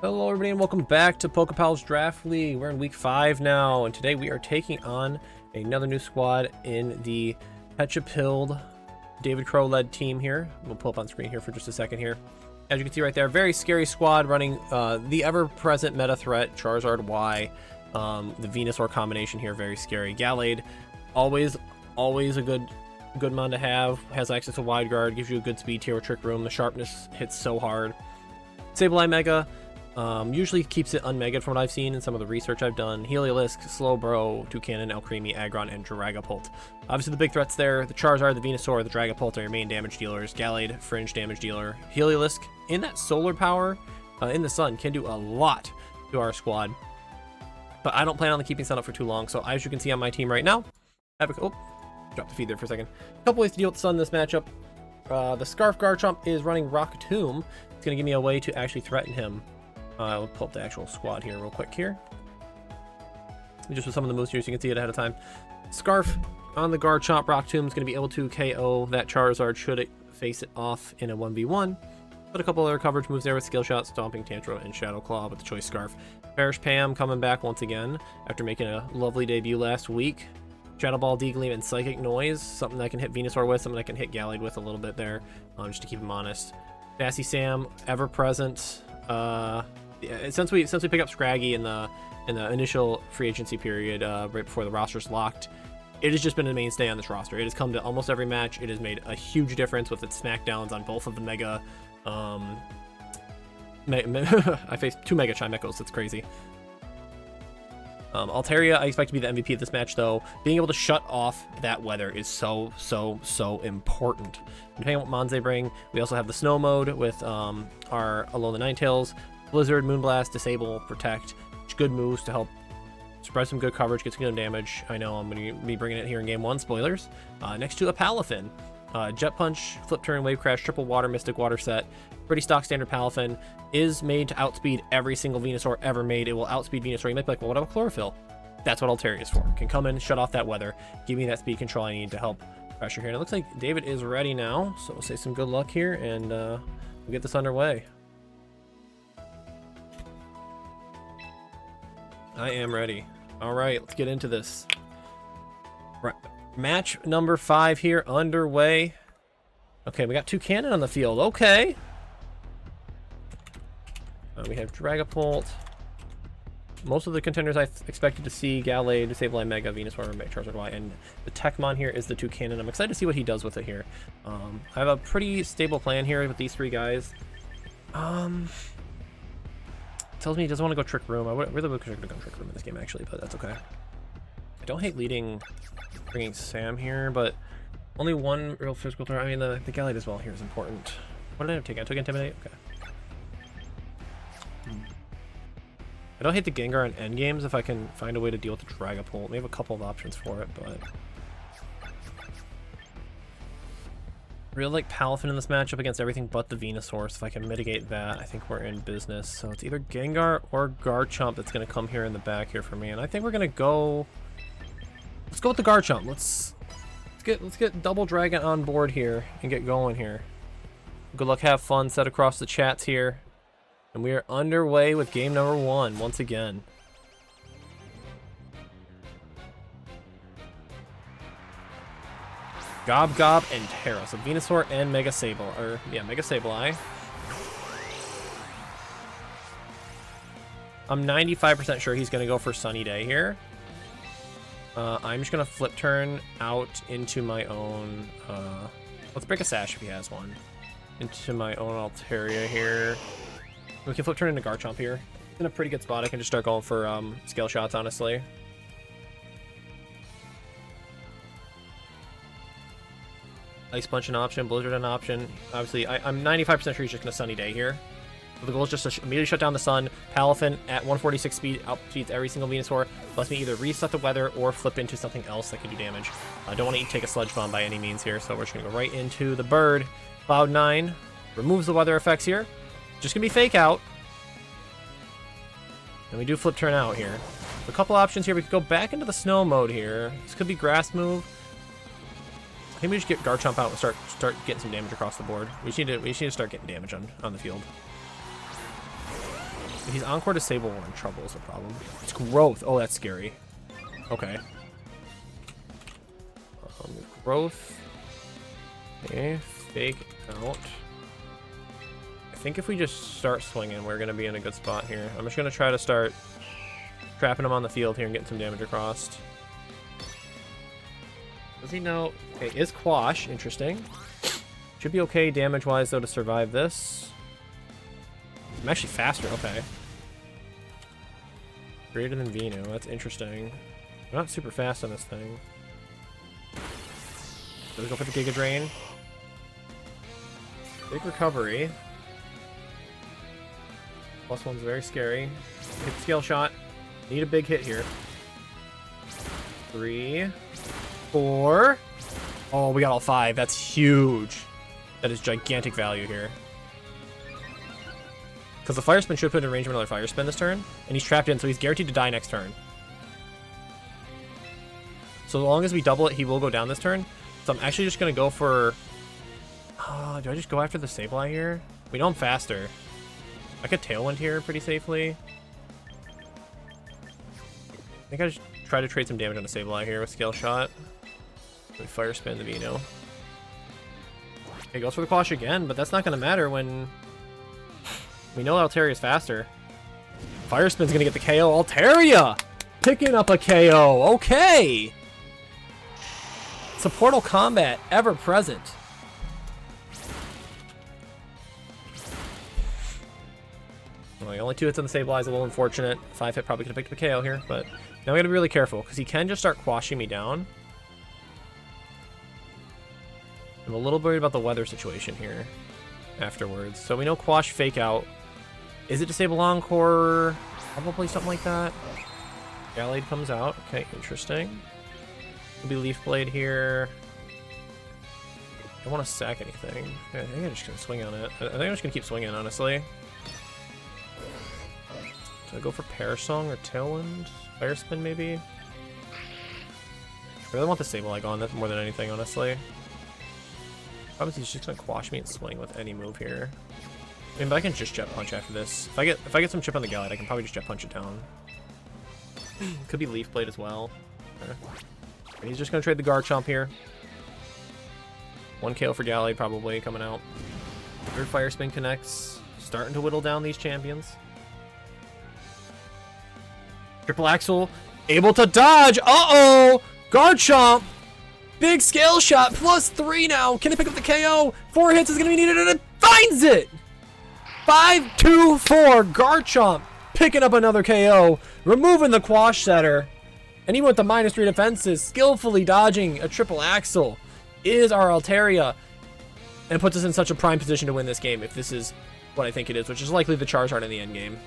Hello everybody and welcome back to PechaPilled Draft League. We're in week 5 now, and today we are taking on another new squad in the PechaPilled David Crow led team here. We'll pull up on screen here for just a second here. As you can see right there, very scary squad running the ever-present meta threat Charizard-Y. The Venusaur combination here, very scary. Gallade, always a good mon to have. Has access to wide guard, gives you a good speed tier with Trick Room. The sharpness hits so hard. Sableye Mega. Usually keeps it unmegged from what I've seen in some of the research I've done. Heliolisk, Slowbro, Toucannon, Alcremie, Aggron, and Dragapult. Obviously the big threats there, the Charizard, the Venusaur, the Dragapult are your main damage dealers. Gallade, fringe damage dealer. Heliolisk, in that solar power, in the sun, can do a lot to our squad. But I don't plan on keeping sun up for too long, so as you can see on my team right now, drop the feed there for a second. A couple ways to deal with the sun in this matchup. The Scarf Garchomp is running Rock Tomb. It's going to give me a way to actually threaten him. We'll pull up the actual squad here real quick here. Just with some of the moves here so you can see it ahead of time. Scarf on the Garchomp. Rock Tomb is going to be able to KO that Charizard should it face it off in a 1v1. But a couple other coverage moves there with Skill Shot, Stomping Tantrum, and Shadow Claw with the Choice Scarf. Perish Pam coming back once again after making a lovely debut last week. Shadow Ball, D-Gleam, and Psychic Noise. Something that I can hit Venusaur with, something I can hit Gallade with a little bit there, just to keep him honest. Sassy Sam, ever present. Since we pick up Scraggy in the initial free agency period, right before the roster's locked, it has just been a mainstay on this roster. It has come to almost every match. It has made a huge difference with its smackdowns on both of the mega. I faced 2 Mega Chimecho's. That's crazy. Altaria, I expect to be the MVP of this match, though. Being able to shut off that weather is so important. Depending on what mons they bring, we also have the snow mode with our Alone the Ninetales, Blizzard, Moonblast, Disable, Protect. Good moves to help spread some good coverage, get some good damage. I know I'm going to be bringing it here in Game 1, spoilers. Next to a Palafin. Jet Punch, Flip Turn, Wave Crash, Triple Water, Mystic Water set. Pretty stock standard Palafin. Is made to outspeed every single Venusaur ever made. It will outspeed Venusaur. You might be like, well, what about Chlorophyll? That's what Altaria is for. Can come in, shut off that weather, give me that speed control I need to help pressure here. And it looks like David is ready now, so we'll say some good luck here, and we'll get this underway. I am ready. All right, let's get into this. Right. Match number 5 here underway. Okay, we got Toucannon on the field. Okay. We have Dragapult. Most of the contenders I expected to see: Gallade, Sableye Mega, Venusaur, Charizard-Y, and the Techmon here is the Toucannon. I'm excited to see what he does with it here. I have a pretty stable plan here with these 3 guys. Tells me he doesn't want to go Trick Room. I really would go Trick Room in this game, actually, but that's okay. I don't hate bringing Sam here, but only one real physical threat. I mean, the Gallade as well here is important. What did I take? I took Intimidate? Okay. I don't hate the Gengar on endgames if I can find a way to deal with the Dragapult. We have a couple of options for it, but really like Palafin in this matchup against everything but the Venusaur, so if I can mitigate that, I think we're in business. So it's either Gengar or Garchomp that's going to come here in the back here for me, and I think we're going to go... Let's go with the Garchomp. Let's get Double Dragon on board here and get going here. Good luck, have fun, set across the chats here. And we are underway with game number 1 once again. Gob and Terra. So Venusaur and Mega Sableye. I'm 95% sure he's going to go for Sunny Day here. I'm just going to Flip Turn out into my own... let's break a Sash if he has one. Into my own Altaria here. We can Flip Turn into Garchomp here. In a pretty good spot. I can just start going for Scale Shots, honestly. Ice Punch an option, Blizzard an option. Obviously, I'm 95% sure he's just going to Sunny Day here. So the goal is just to immediately shut down the sun. Palafin at 146 speed outspeeds every single Venusaur. Lets me either reset the weather or flip into something else that can do damage. I don't want to take a Sludge Bomb by any means here, so we're just going to go right into the bird. Cloud9 removes the weather effects here. Just going to be Fake Out. And we do Flip Turn out here. A couple options here. We could go back into the snow mode here. This could be Grass move. I think we just get Garchomp out and start getting some damage across the board. We just need to start getting damage on the field. If he's Encore Disable, we're in trouble is the problem. It's growth. Oh, that's scary. Okay. Growth. Okay, fake out. I think if we just start swinging, we're going to be in a good spot here. I'm just going to try to start trapping him on the field here and getting some damage across. Does he know? Okay, is Quash. Interesting. Should be okay damage-wise, though, to survive this. I'm actually faster. Okay. Greater than Vino. That's interesting. I'm not super fast on this thing. So we go for the Giga Drain. Big recovery. +1's very scary. Hit the Scale Shot. Need a big hit here. 3, 4. Oh, we got all 5. That's huge. That is gigantic value here. Because the Fire Spin should put in range of another Fire Spin this turn. And he's trapped in, so he's guaranteed to die next turn. So as long as we double it, he will go down this turn. So I'm actually just going to go for... do I just go after the Sableye here? We know I'm faster. I could Tailwind here pretty safely. I think I just try to trade some damage on the Sableye here with Scale Shot. We Fire Spin the Vino. He goes for the Quash again, but that's not going to matter when... We know Altaria is faster. Fire Spin's going to get the KO. Altaria! Picking up a KO. Okay! Supportal combat, ever present. Well, only 2 hits on the Sableye is a little unfortunate. 5 hit probably could have picked up a KO here, but now we gotta be really careful because he can just start quashing me down. I'm a little worried about the weather situation here afterwards. So we know Quash Fake Out. Is it Disable Encore? Probably something like that. Gallade comes out. Okay, interesting. Could be Leaf Blade here. I don't want to sack anything. I think I'm just going to swing on it. I think I'm just going to keep swinging, honestly. Do I go for Parasong or Tailwind? Fire Spin, maybe? I really want the Sableye on that more than anything, honestly. Problem is he's just going to quash me and swing with any move here. I mean, but I can just Jet Punch after this. If I get some chip on the Gallade, I can probably just Jet Punch it down. Could be Leaf Blade as well. Okay. He's just going to trade the Garchomp here. 1 KO for Gallade probably coming out. Third Fire Spin connects. Starting to whittle down these champions. Triple Axel able to dodge. Uh-oh! Garchomp! Big Scale Shot +3 now. Can he pick up the KO? 4 hits is going to be needed and it finds it! 5-2-4. Garchomp picking up another KO. Removing the Quash Setter. And even with the -3 defenses, skillfully dodging a Triple Axel is our Altaria. And puts us in such a prime position to win this game, if this is what I think it is, which is likely the Charizard in the end game.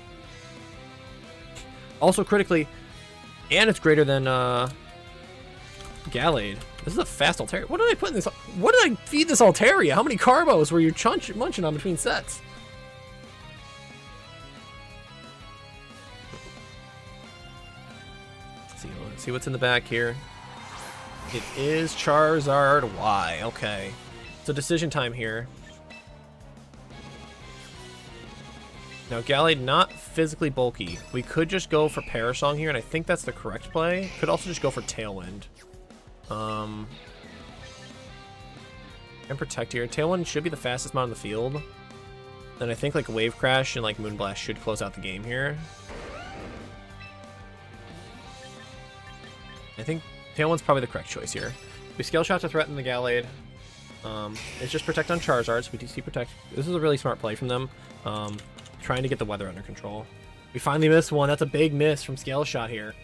Also critically, and it's greater than Gallade. This is a fast Altaria. What did I put in this? What did I feed this Altaria? How many carbos were you munching on between sets? Let's see what's in the back here. It is Charizard-Y. Okay. So decision time here. Now, Gallade, not physically bulky. We could just go for Parasong here, and I think that's the correct play. Could also just go for Tailwind. And Protect here. Tailwind should be the fastest mount on the field. And I think like Wave Crash and like Moonblast should close out the game here. I think Tailwind's probably the correct choice here. We Scale Shot to threaten the Gallade. It's just Protect on Charizard, so we DC Protect. This is a really smart play from them. Trying to get the weather under control. We finally missed one. That's a big miss from Scale Shot here.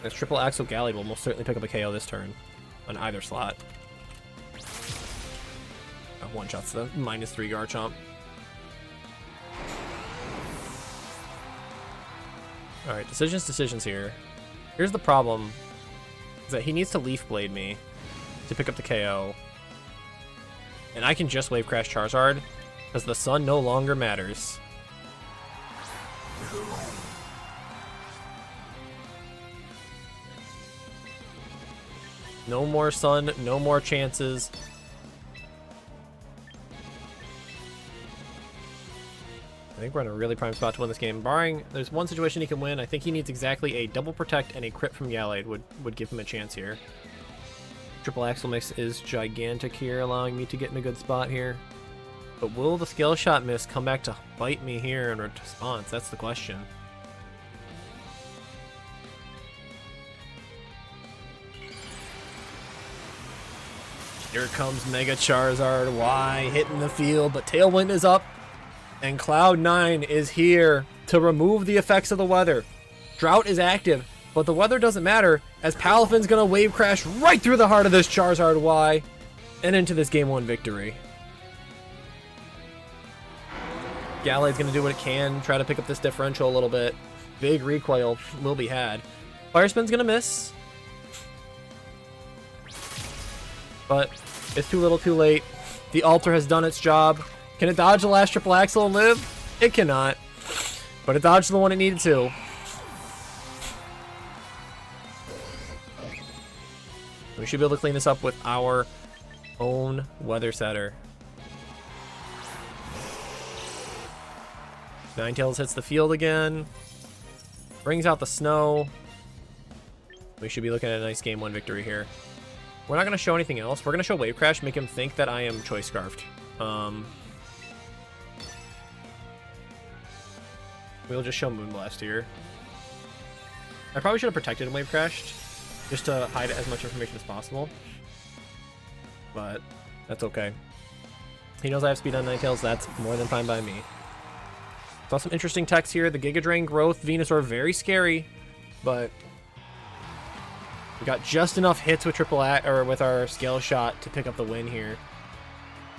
This Triple Axel Gallade will most certainly pick up a KO this turn on either slot. One-shots the -3 Garchomp. Alright, decisions here. Here's the problem. Is that he needs to Leaf Blade me to pick up the KO. And I can just Wave Crash Charizard, because the sun no longer matters. No more sun, no more chances. I think we're in a really prime spot to win this game. Barring there's one situation he can win. I think he needs exactly a double protect and a crit from Gallade would give him a chance here. Triple Axle Mix is gigantic here, allowing me to get in a good spot here. But will the skill shot miss come back to bite me here in response? That's the question. Here comes Mega Charizard-Y hitting the field, but Tailwind is up, and Cloud9 is here to remove the effects of the weather. Drought is active, but the weather doesn't matter, as Palafin's gonna wave crash right through the heart of this Charizard-Y and into this Game 1 victory. Gallade's gonna do what it can, try to pick up this differential a little bit. Big recoil will be had. Fire Spin's gonna miss, but it's too little too late. The Alter has done its job. Can it dodge the last triple axle and live? It cannot, but it dodged the one it needed to. We should be able to clean this up with our own weather setter. Ninetales hits the field again. Brings out the snow. We should be looking at a nice Game 1 victory here. We're not going to show anything else. We're going to show Wave Crash, make him think that I am Choice Scarfed. We'll just show Moonblast here. I probably should have protected Wave Crashed, just to hide as much information as possible. But that's okay. He knows I have speed on Ninetales. That's more than fine by me. Saw some interesting techs here. The Giga Drain Growth Venusaur, very scary, but we got just enough hits with with our Scale Shot to pick up the win here.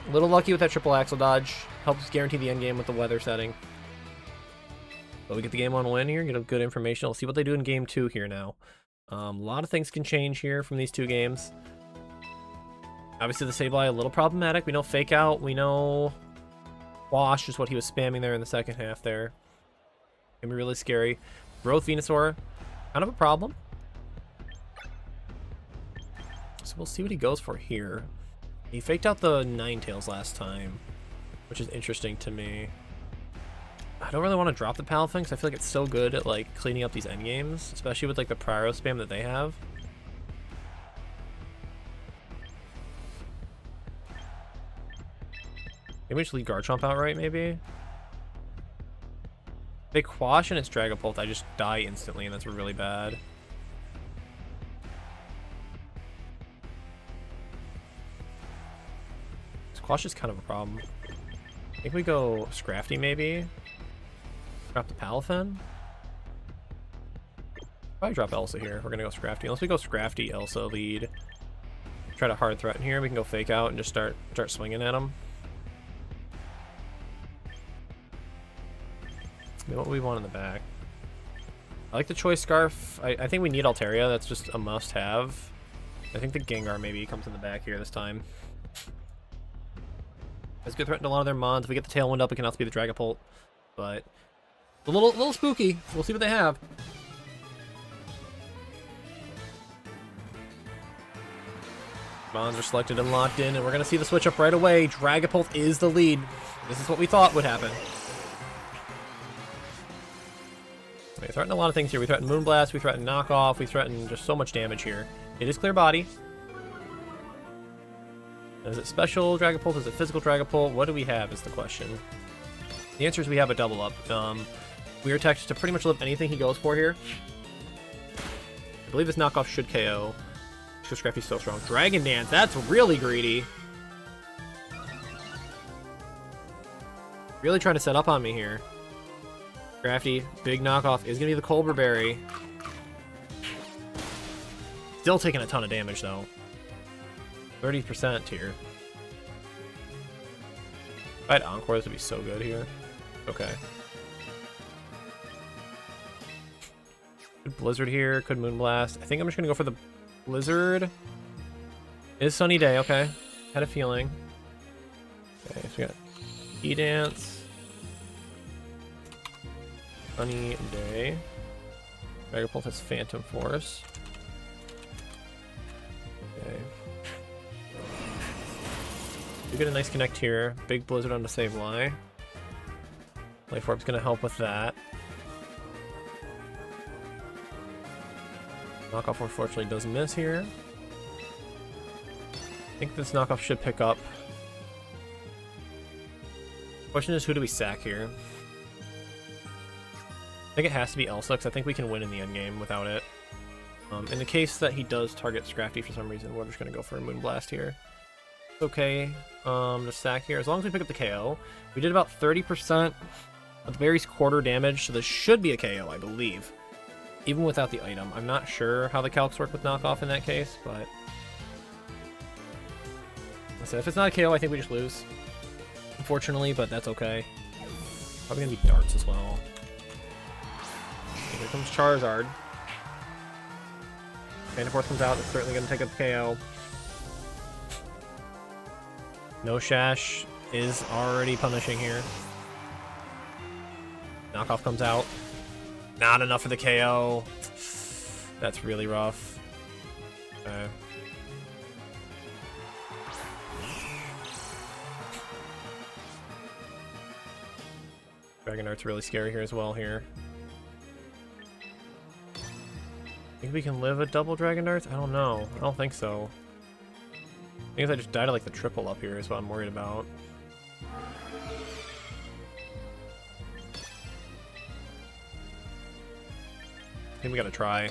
A little lucky with that triple axle dodge. Helps guarantee the end game with the weather setting. But we get the Game 1 win here. Get a good information. We'll see what they do in Game 2 here now. A lot of things can change here from these two games. Obviously, the Sableye a little problematic. We know Fake Out. We know Wash is what he was spamming there in the second half there. Gonna be really scary. Growth Venusaur, kind of a problem. So we'll see what he goes for here. He faked out the Ninetales last time, which is interesting to me. I don't really want to drop the Palafin because I feel like it's so good at like cleaning up these endgames, especially with like the Pyro spam that they have. Maybe we just leave Garchomp outright, maybe? They Quash and it's Dragapult, I just die instantly, and that's really bad. Quash is kind of a problem. I think we go Scrafty, maybe? Drop the Palafin? Probably drop Elsa here. We're gonna go Scrafty. Unless we go Scrafty, Elsa lead. Try to hard threaten here. We can go Fake Out and just start swinging at him. What do we want in the back? I like the Choice Scarf. I think we need Altaria. That's just a must-have. I think the Gengar maybe comes in the back here this time. It's good threaten a lot of their mons. If we get the Tailwind up, it can also be the Dragapult. But a little spooky. We'll see what they have. Mons are selected and locked in, and we're going to see the switch up right away. Dragapult is the lead. This is what we thought would happen. We threaten a lot of things here. We threaten Moonblast, we threaten Knockoff, we threaten just so much damage here. It is Clear Body. Is it special Dragapult? Is it physical Dragapult? What do we have is the question. The answer is we have a double up. We are teched to pretty much live anything he goes for here. I believe this Knockoff should KO. Because Scrappy's so strong. Dragon Dance, that's really greedy. Really trying to set up on me here. Crafty, big Knockoff is going to be the Colbur Berry. Still taking a ton of damage though. 30% here. If I had Encore, this would be so good here. Okay. Good Blizzard here, could Moonblast. I think I'm just gonna go for the Blizzard. It is Sunny Day, okay. Had a feeling. Okay, so we got E-Dance. Sunny Day. Dragapult has Phantom Force. Okay. We get a nice connect here. Big Blizzard on the Sableye. Life Orb's gonna help with that. Knockoff unfortunately does miss here. I think this knockoff should pick up. Question is, who do we sack here? I think it has to be Elsa, because I think we can win in the end game without it. In the case that he does target Scrafty for some reason, we're just going to go for a Moonblast here. It's okay to sack here, as long as we pick up the KO. We did about 30% of the berry's quarter damage, so this should be a KO, I believe. Even without the item. I'm not sure how the calcs work with knockoff in that case, but... So if it's not a KO, I think we just lose. Unfortunately, but that's okay. Probably going to be darts as well. Here comes Charizard. Phantom Force comes out, it's certainly going to take up the KO. No Shash is already punishing here. Knockoff comes out. Not enough for the KO. That's really rough. Okay. Dragonart's really scary here as well here. Think we can live a double Dragonart? I don't know. I don't think so. I think I just died at like the triple up here is what I'm worried about. I think we gotta try. Yeah,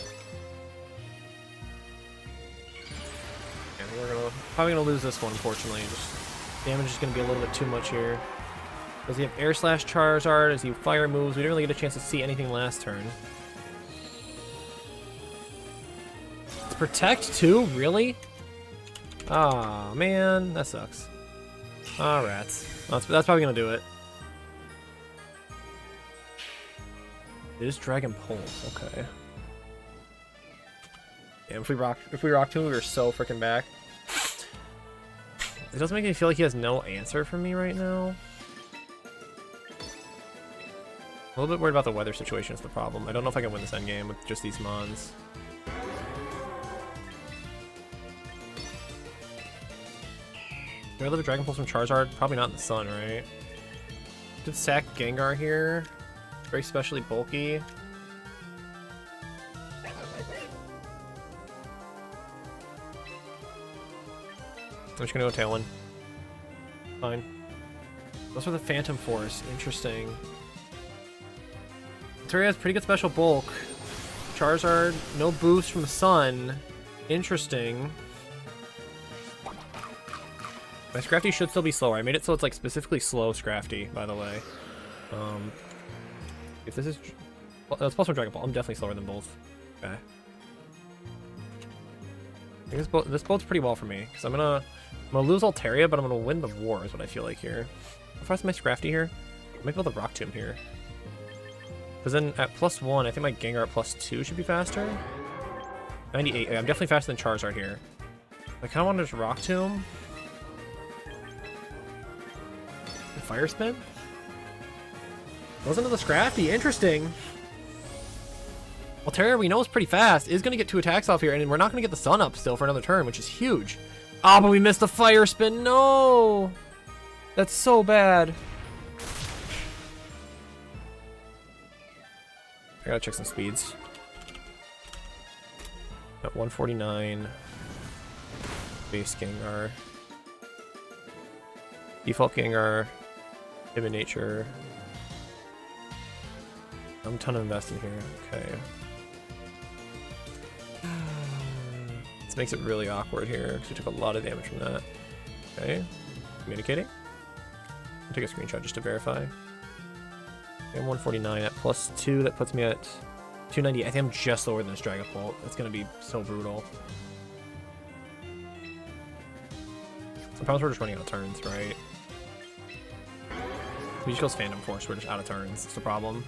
I think we're probably gonna lose this one, unfortunately. Just damage is gonna be a little bit too much here. Does he have Air Slash Charizard? Does he have Fire moves? We didn't really get a chance to see anything last turn. It's Protect too? Really? Aw, man, that sucks. Ah, rats. That's probably gonna do it. It is Dragon Pulse, okay. Yeah, if we rock Tomb, we're so freaking back. It does make me feel like he has no answer for me right now. A little bit worried about the weather situation is the problem. I don't know if I can win this endgame with just these mons. Do I live a Dragon Pulse from Charizard? Probably not in the sun, right? Did sack Gengar here. Very specially bulky. I'm just gonna go Tailwind. Fine. Those are the Phantom Force. Interesting. Terry has pretty good special bulk. Charizard, no boost from the sun. Interesting. My Scrafty should still be slower. I made it so it's like specifically slow Scrafty, by the way. If this is... Well, it's plus one Dragon Ball. I'm definitely slower than both. Okay. I think this bodes pretty well for me, because I'm gonna lose Altaria, but I'm gonna win the war, is what I feel like here. How fast is my Scrafty here? I might be able to Rock Tomb here. Because then at +1, I think my Gengar at +2 should be faster. 98. I'm definitely faster than Charizard here. I kind of want to just Rock Tomb. Fire Spin? Goes into the Scrafty. Interesting. Altaria, we know is pretty fast. Is going to get 2 attacks off here, and we're not going to get the Sun up still for another turn, which is huge. Oh, but we missed the Fire Spin. No! That's so bad. I gotta check some speeds. At 149. Base Gengar. Default Gengar. Timid Nature. I'm a ton of investing here. Okay. This makes it really awkward here because we took a lot of damage from that. Okay. Communicating. I'll take a screenshot just to verify. Okay, I'm 149 at +2. That puts me at 290. I think I'm just lower than this Dragon Bolt. That's going to be so brutal. Sometimes we're just running out of turns, right? We just goes Phantom Force. We're just out of turns. That's the problem.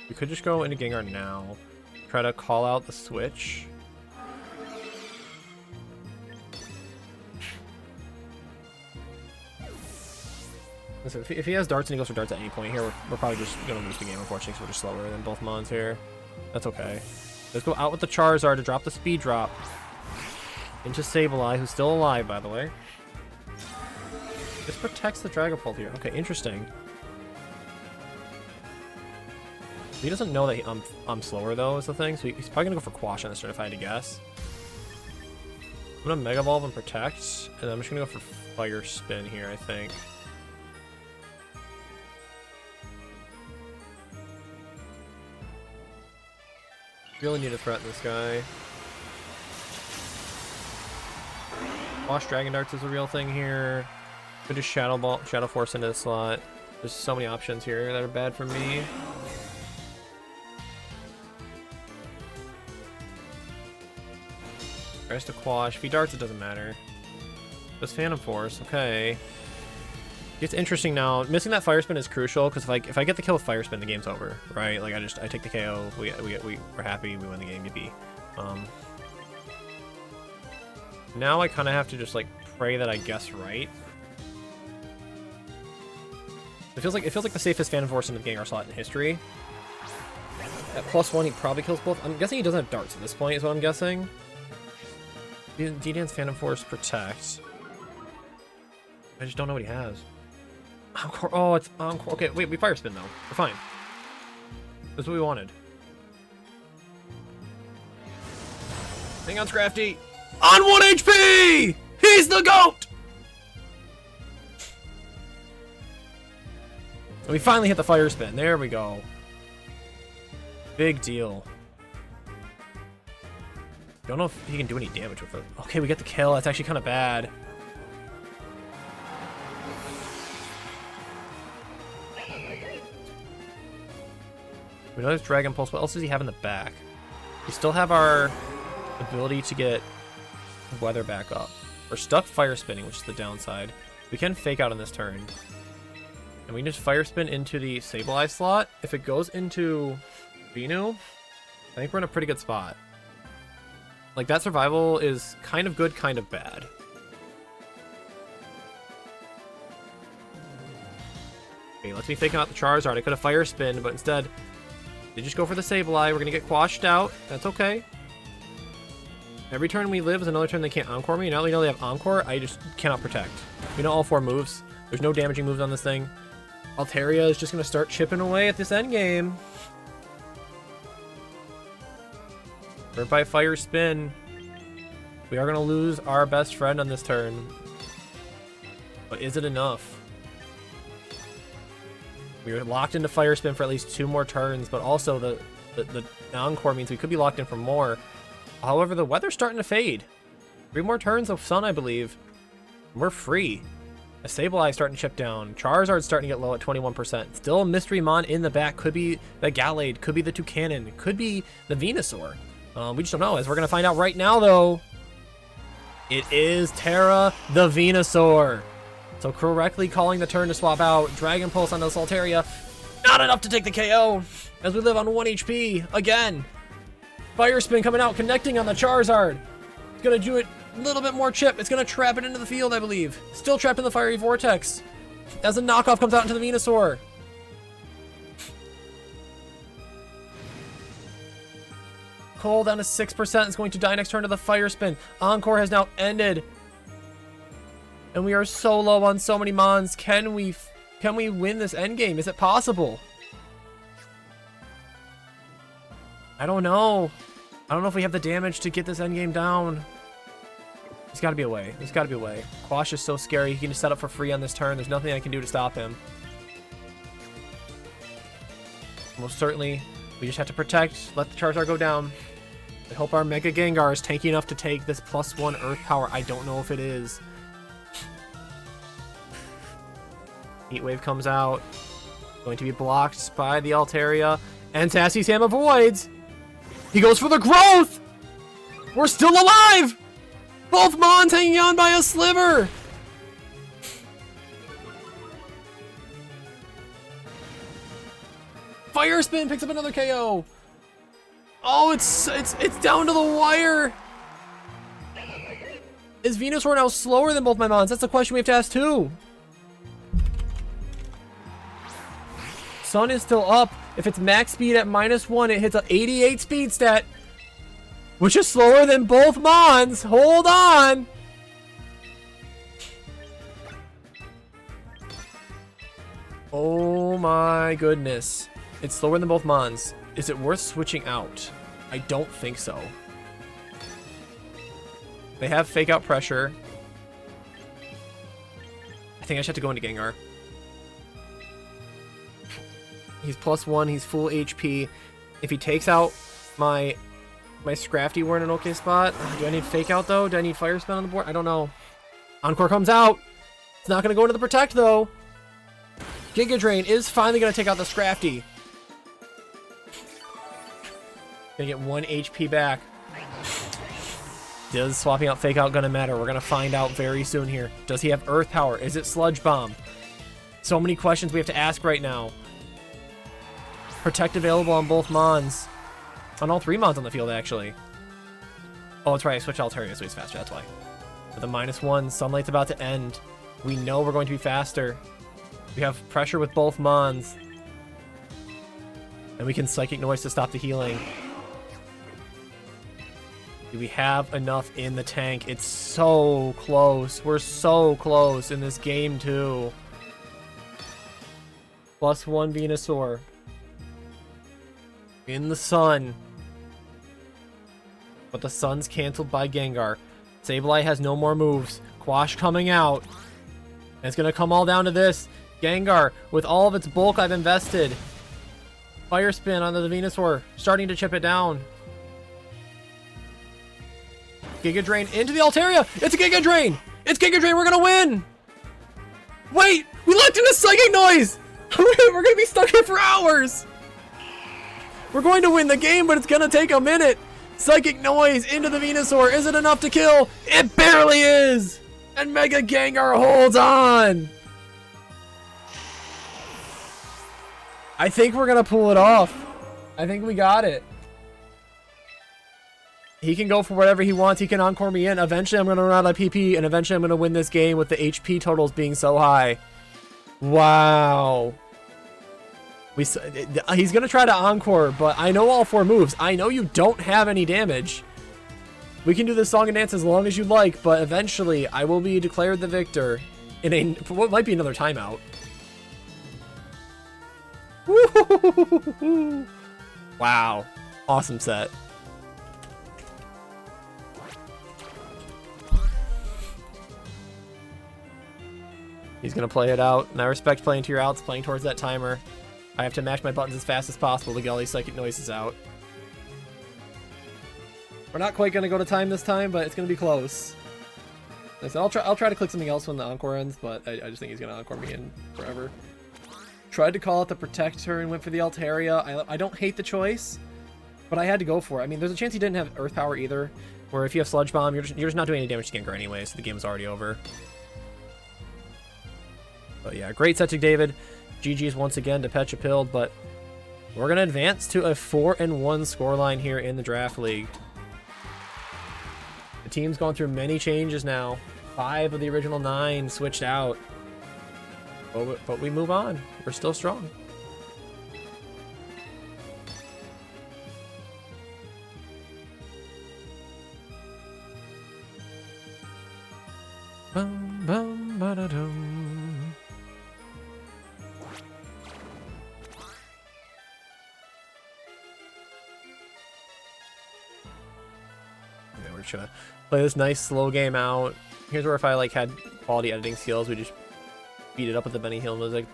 We could just go into Gengar now. Try to call out the switch. Listen, if he has darts and he goes for darts at any point here, we're probably just going to lose the game, unfortunately, because we're just slower than both mons here. That's okay. Let's go out with the Charizard to drop the speed drop. Into Sableye, who's still alive, by the way. This protects the Dragapult here. Okay, interesting. He doesn't know that I'm slower, though, is the thing. So he's probably going to go for Quash on this turn, if I had to guess. I'm going to Mega Evolve and Protect. And I'm just going to go for Fire Spin here, I think. Really need to threaten this guy. Wash Dragon Darts is a real thing here. Could just Shadow Force into the slot. There's so many options here that are bad for me. Tries to Quash. If he darts, it doesn't matter. Just Phantom Force. Okay. It's interesting now. Missing that Fire Spin is crucial because if I get the kill with Fire Spin, the game's over, right? Like I take the KO. We're happy. We win the game. Yippee. Now I kind of have to just like pray that I guess right. It feels like the safest Phantom Force in the Gengar slot in history. At +1, he probably kills both. I'm guessing he doesn't have darts at this point, is what I'm guessing. D-Dance Phantom Force Protect. I just don't know what he has. Encore. Oh, it's Encore. Okay, wait, we Fire Spin though. We're fine. That's what we wanted. Hang on, Scrafty. On 1 HP! He's the GOAT! We finally hit the Fire Spin. There we go. Big deal. Don't know if he can do any damage with it. Okay, we get the kill. That's actually kind of bad. We know there's Dragon Pulse. What else does he have in the back? We still have our ability to get weather back up. We're stuck Fire Spinning, which is the downside. We can Fake Out on this turn. And we can just Fire Spin into the Sableye slot. If it goes into Venu, I think we're in a pretty good spot. Like, that survival is kind of good, kind of bad. Okay, lets me Fake Out the Charizard. I could have Fire Spin, but instead, they just go for the Sableye. We're going to get quashed out. That's okay. Every turn we live is another turn they can't Encore me. Now that we know they have Encore, I just cannot protect. We know all 4 moves. There's no damaging moves on this thing. Altaria is just going to start chipping away at this endgame. Hurt by Fire Spin. We are going to lose our best friend on this turn. But is it enough? We are locked into Fire Spin for at least 2 more turns, but also the Encore means we could be locked in for more. However, the weather's starting to fade. 3 more turns of sun, I believe. We're free. A Sableye starting to chip down. Charizard's starting to get low at 21%. Still a Mystery Mon in the back. Could be the Gallade. Could be the Toucanon. Could be the Venusaur. We just don't know. As we're going to find out right now, though, it is Terra the Venusaur. So correctly calling the turn to swap out. Dragon Pulse on the Altaria. Not enough to take the KO. As we live on 1 HP again. Fire Spin coming out, connecting on the Charizard. It's going to do it a little bit more chip. It's going to trap it into the field, I believe. Still trapped in the Fiery Vortex. As the knockoff comes out into the Venusaur. Cole down to 6%. Is going to die next turn to the Fire Spin. Encore has now ended. And we are so low on so many Mons. Can we win this endgame? Is it possible? I don't know. I don't know if we have the damage to get this endgame down. There's got to be a way. There's got to be a way. Quash is so scary. He can just set up for free on this turn. There's nothing I can do to stop him. Most certainly, we just have to protect. Let the Charizard go down. I hope our Mega Gengar is tanky enough to take this +1 Earth Power. I don't know if it is. Heat Wave comes out. Going to be blocked by the Altaria. And Sassy Sam avoids. He goes for the growth! We're still alive! Both Mons hanging on by a sliver! Fire Spin picks up another KO! Oh, it's down to the wire! Is Venusaur now slower than both my Mons? That's the question we have to ask too. Sun is still up. If it's max speed at -1, it hits an 88 speed stat. which is slower than both Mons. Hold on. Oh my goodness. It's slower than both Mons. Is it worth switching out? I don't think so. They have fake out pressure. I think I should have to go into Gengar. He's +1. He's full HP. If he takes out my Scrafty, we're in an okay spot. Do I need fake out though? Do I need fire spin on the board? I don't know. Encore comes out. It's not going to go into the protect though. Giga Drain is finally going to take out the Scrafty. Gonna get 1 HP back. Does swapping out fake out gonna matter? We're gonna find out very soon here. Does he have Earth Power? Is it Sludge Bomb? So many questions we have to ask right now. Protect available on both Mons. On all 3 Mons on the field, actually. Oh, that's right. I switched Altaria, so he's faster. That's why. With a -1, Sunlight's about to end. We know we're going to be faster. We have pressure with both Mons. And we can Psychic Noise to stop the healing. Do we have enough in the tank? It's so close. We're so close in this game, too. +1 Venusaur. In the sun. But the sun's canceled by Gengar. Sableye has no more moves. Quash coming out. And it's going to come all down to this. Gengar, with all of its bulk I've invested. Fire Spin onto the Venusaur. Starting to chip it down. Giga Drain into the Altaria. It's a Giga Drain. It's Giga Drain. We're going to win. Wait, we locked in a Psychic Noise. We're going to be stuck here for hours. We're going to win the game, but it's going to take a minute. Psychic Noise into the Venusaur. Is it enough to kill? It barely is. And Mega Gengar holds on. I think we're going to pull it off. I think we got it. He can go for whatever he wants. He can encore me in. Eventually, I'm going to run out of PP, and eventually I'm going to win this game with the HP totals being so high. Wow. He's going to try to encore, but I know all 4 moves. I know you don't have any damage. We can do this song and dance as long as you like, but eventually I will be declared the victor in what might be another timeout. Wow. Awesome set. He's going to play it out, and I respect playing to your outs, playing towards that timer. I have to mash my buttons as fast as possible to get all these Psychic Noises out. We're not quite going to go to time this time, but it's going to be close. Like I said, I'll try to click something else when the encore ends, but I just think he's going to encore me in forever. Tried to call out the Protector and went for the Altaria. I don't hate the choice, but I had to go for it. I mean, there's a chance he didn't have Earth Power either, where if you have Sludge Bomb, you're just not doing any damage to Gengar anyway, so the game's already over. But yeah, great set to David. GG's once again to PechaPilled, but we're going to advance to a 4-1 scoreline here in the Draft League. The team's gone through many changes now. 5 of the original 9 switched out. But we move on. We're still strong. Bum, bum, ba-da-dum. We're just gonna play this nice slow game out. Here's where if I like had quality editing skills, we just beat it up with the Benny Hill music.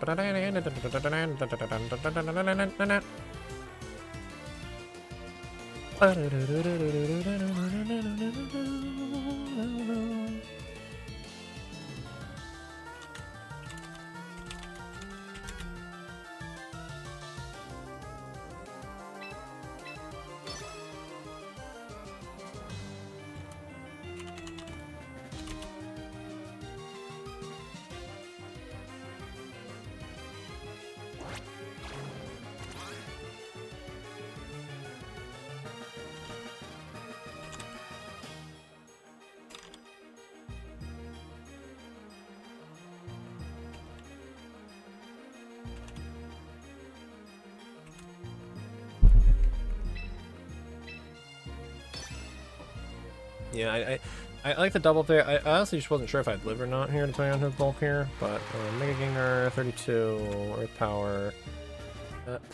Yeah, I like the double up there. I honestly just wasn't sure if I'd live or not here to play on his bulk here, but Mega Gengar, 32, Earth Power,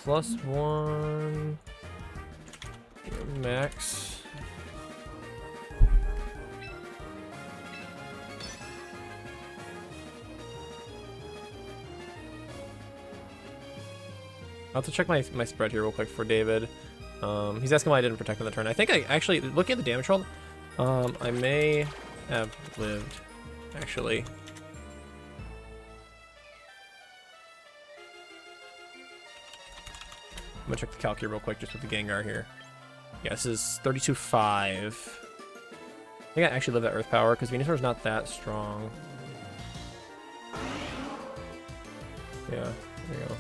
+1, max. I'll have to check my spread here real quick for David. He's asking why I didn't protect on the turn. I think I actually, looking at the damage roll, I may have lived, actually. I'm gonna check the calc here real quick just with the Gengar here. Yeah, this is 32.5. I think I actually live that Earth Power because Venusaur's not that strong. Yeah, there you go.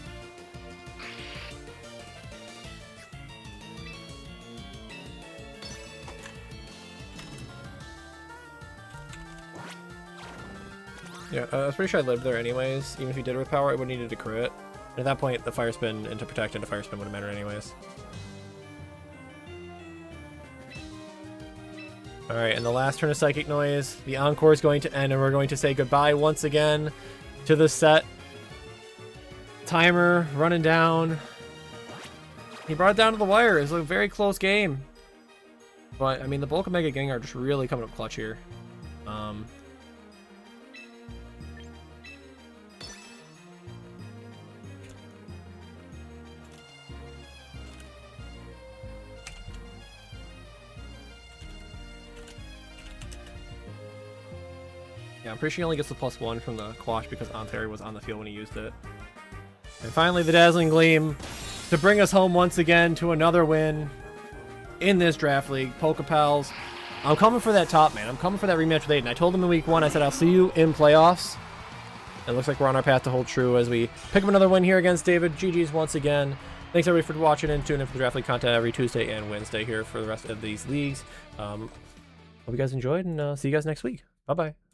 Yeah, I was pretty sure I lived there anyways. Even if he did Earth Power, I would have needed to crit. And at that point, the Fire Spin into Protect into Fire Spin would have mattered anyways. Alright, and the last turn of Psychic Noise. The Encore is going to end, and we're going to say goodbye once again to the set. Timer running down. He brought it down to the wire. It was a very close game. But, I mean, the bulk of Mega Gengar are just really coming up clutch here. Yeah, I'm pretty sure he only gets the +1 from the Quash because Ontari was on the field when he used it. And finally, the Dazzling Gleam to bring us home once again to another win in this draft league. PechaPilled, I'm coming for that top, man. I'm coming for that rematch with Aiden. I told him in week 1, I said, I'll see you in playoffs. It looks like we're on our path to hold true as we pick up another win here against David. GG's once again. Thanks everybody for watching and tuning in for the draft league content every Tuesday and Wednesday here for the rest of these leagues. Hope you guys enjoyed, and see you guys next week. Bye-bye.